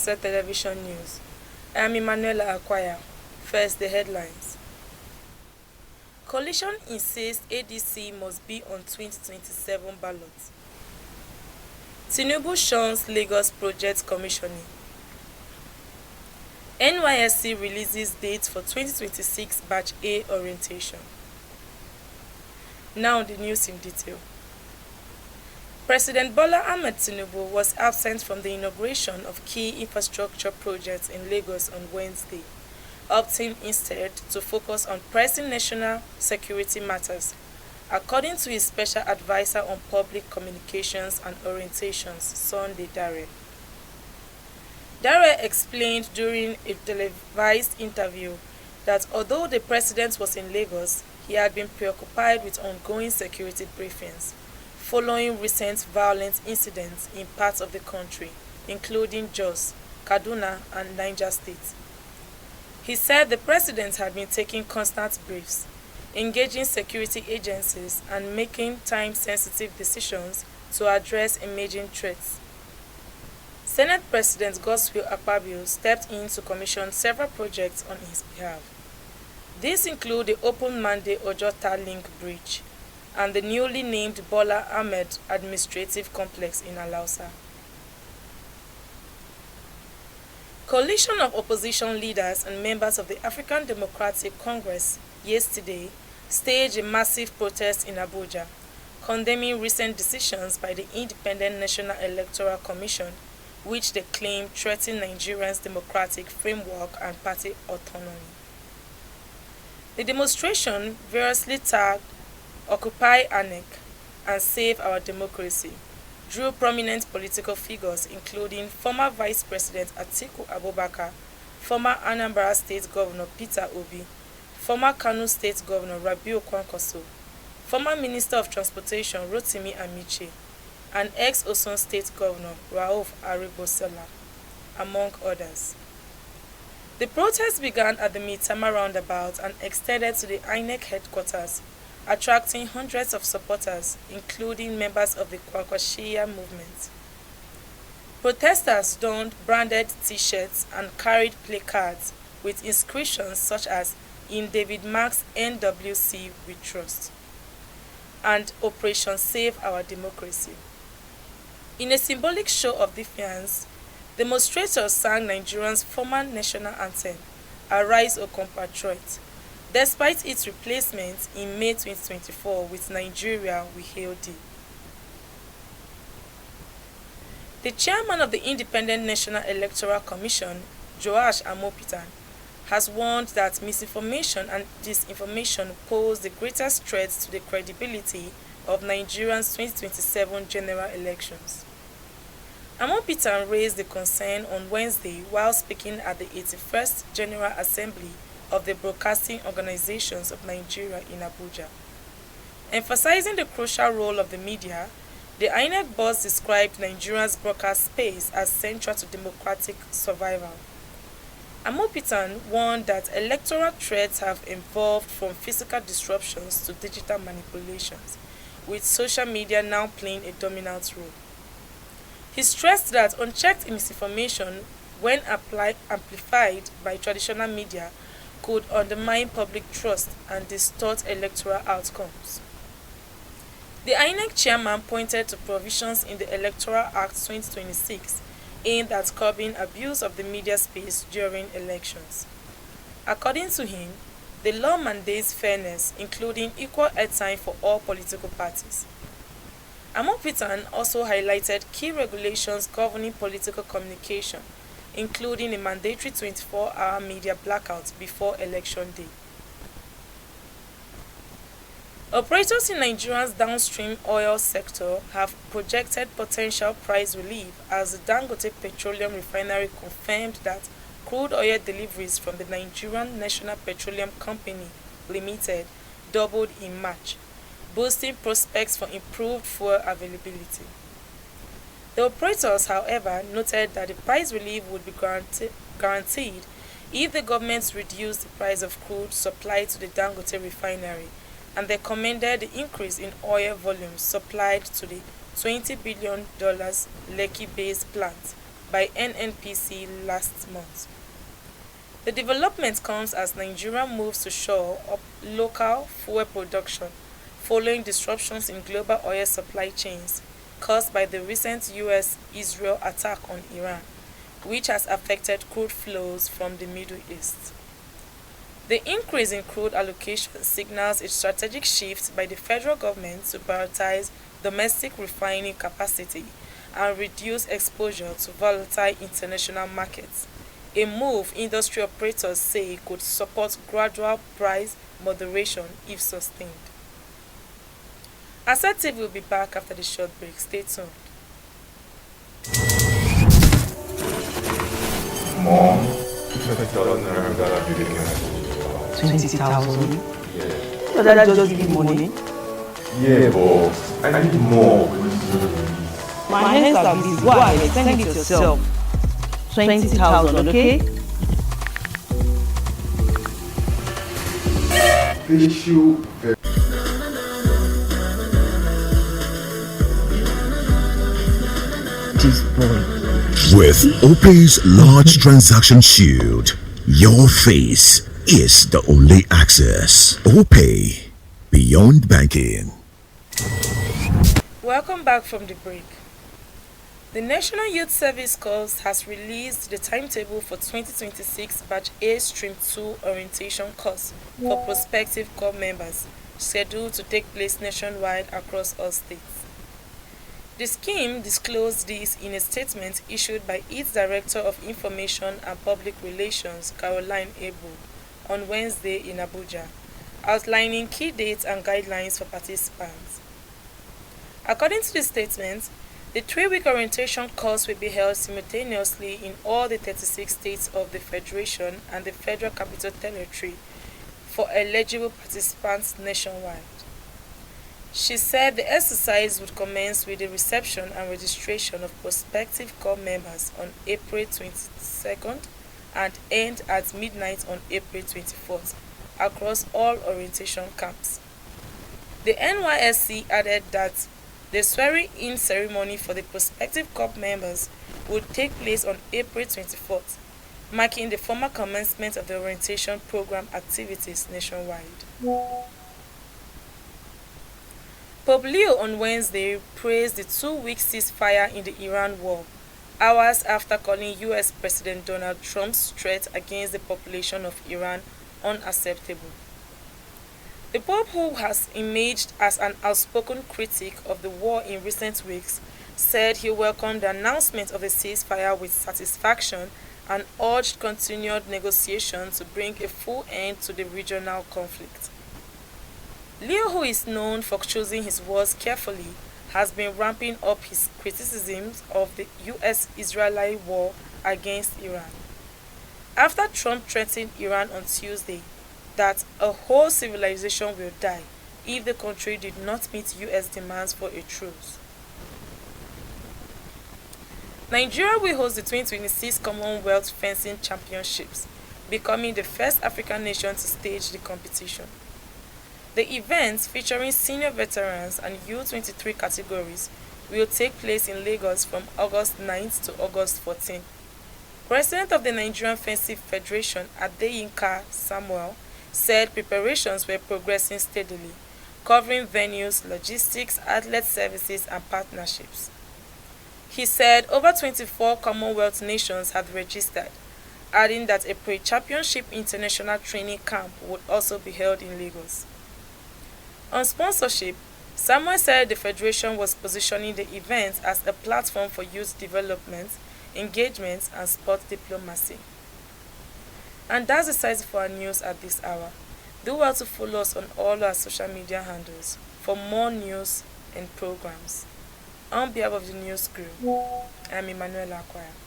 Sunset Television News. I am Emanuela Akwaya. First, the headlines. Coalition insists ADC must be on 2027 ballot. Tinubu Shuns Lagos project commissioning. NYSC releases dates for 2026 Batch A orientation. Now the news in detail. President Bola Ahmed Tinubu was absent from the inauguration of key infrastructure projects in Lagos on Wednesday, opting instead to focus on pressing national security matters, according to his special advisor on public communications and orientations, Sunday Dare. Dare explained during a televised interview that although the president was in Lagos, he had been preoccupied with ongoing security briefings following recent violent incidents in parts of the country, including Jos, Kaduna, and Niger State. He said the president had been taking constant briefs, engaging security agencies, and making time-sensitive decisions to address emerging threats. Senate President Godswill Akpabio stepped in to commission several projects on his behalf. These include the Open Mande Ojota Link Bridge and the newly named Bola Ahmed Administrative Complex in Alausa. Coalition of opposition leaders and members of the African Democratic Congress yesterday staged a massive protest in Abuja, condemning recent decisions by the Independent National Electoral Commission, which they claim threaten Nigerians' democratic framework and party autonomy. The demonstration variously tagged Occupy Inec and Save Our Democracy drew prominent political figures including former Vice President Atiku Abubakar, former Anambra State Governor Peter Obi, former Kano State Governor Rabiu Kwankwaso, former Minister of Transportation Rotimi Amiche, and ex-Osun State Governor Rauf Aribosela, among others. The protest began at the Maitama roundabout and extended to the INEC headquarters, attracting hundreds of supporters, including members of the Kwakwashia movement. Protesters donned branded T-shirts and carried placards with inscriptions such as "In David Mark's NWC We Trust" and "Operation Save Our Democracy." In a symbolic show of defiance, demonstrators sang Nigeria's former national anthem, "Arise, O Compatriot," despite its replacement in May 2024 with "Nigeria, We Hail Thee." The chairman of the Independent National Electoral Commission, Joash Amopitan, has warned that misinformation and disinformation pose the greatest threat to the credibility of Nigeria's 2027 general elections. Amopitan raised the concern on Wednesday while speaking at the 81st General Assembly of the Broadcasting Organizations of Nigeria in Abuja. Emphasizing the crucial role of the media, the INEC boss described Nigeria's broadcast space as central to democratic survival. Amopitan warned that electoral threats have evolved from physical disruptions to digital manipulations, with social media now playing a dominant role. He stressed that unchecked misinformation, when amplified by traditional media, could undermine public trust and distort electoral outcomes. The INEC chairman pointed to provisions in the Electoral Act 2026 aimed at curbing abuse of the media space during elections. According to him, the law mandates fairness, including equal airtime for all political parties. Amopitan also highlighted key regulations governing political communication, including a mandatory 24-hour media blackout before election day. Operators in Nigeria's downstream oil sector have projected potential price relief as the Dangote Petroleum Refinery confirmed that crude oil deliveries from the Nigerian National Petroleum Company Limited doubled in March, boosting prospects for improved fuel availability. The operators, however, noted that the price relief would be guaranteed if the government reduced the price of crude supplied to the Dangote refinery, and they commended the increase in oil volumes supplied to the $20 billion Lekki-based plant by NNPC last month. The development comes as Nigeria moves to shore up local fuel production following disruptions in global oil supply chains caused by the recent US-Israel attack on Iran, which has affected crude flows from the Middle East. The increase in crude allocation signals a strategic shift by the federal government to prioritize domestic refining capacity and reduce exposure to volatile international markets, a move industry operators say could support gradual price moderation if sustained. Assertive will be back after the short break. Stay tuned. Mom, 20,000 naira gotta be the cash. 20,000? Yeah. Your dad just give you money? Yeah, but I need more. My hands are busy. Go ahead, send it yourself. 20,000, okay? Thank you very With OPay's large transaction shield, your face is the only access. OPay, beyond banking. Welcome back from the break. The National Youth Service Corps has released the timetable for 2026 Batch A Stream 2 orientation course for prospective corps members, scheduled to take place nationwide across all states. The scheme disclosed this in a statement issued by its Director of Information and Public Relations, Caroline Ebo, on Wednesday in Abuja, outlining key dates and guidelines for participants. According to the statement, the 3-week orientation course will be held simultaneously in all the 36 states of the Federation and the Federal Capital Territory for eligible participants nationwide. She said the exercise would commence with the reception and registration of prospective corps members on April 22nd and end at midnight on April 24th across all orientation camps. The NYSC added that the swearing-in ceremony for the prospective corps members would take place on April 24th, marking the formal commencement of the orientation program activities nationwide. Pope Leo on Wednesday praised the 2-week ceasefire in the Iran war, hours after calling US President Donald Trump's threat against the population of Iran unacceptable. The Pope, who has emerged as an outspoken critic of the war in recent weeks, said he welcomed the announcement of a ceasefire with satisfaction and urged continued negotiations to bring a full end to the regional conflict. Leo, who is known for choosing his words carefully, has been ramping up his criticisms of the US-Israeli war against Iran. After Trump threatened Iran on Tuesday that a whole civilization will die if the country did not meet US demands for a truce. Nigeria will host the 2026 Commonwealth Fencing Championships, becoming the first African nation to stage the competition. The events, featuring senior veterans and U23 categories, will take place in Lagos from August 9th to August 14th. President of the Nigerian Fencing Federation, Adeyinka Samuel, said preparations were progressing steadily, covering venues, logistics, athlete services, and partnerships. He said over 24 Commonwealth nations had registered, adding that a pre-championship international training camp would also be held in Lagos. On sponsorship, Samuel said the Federation was positioning the event as a platform for youth development, engagement, and sport diplomacy. And that's the size for our news at this hour. Do well to follow us on all our social media handles for more news and programs. On behalf of the news crew, I'm Emmanuel Akwaya.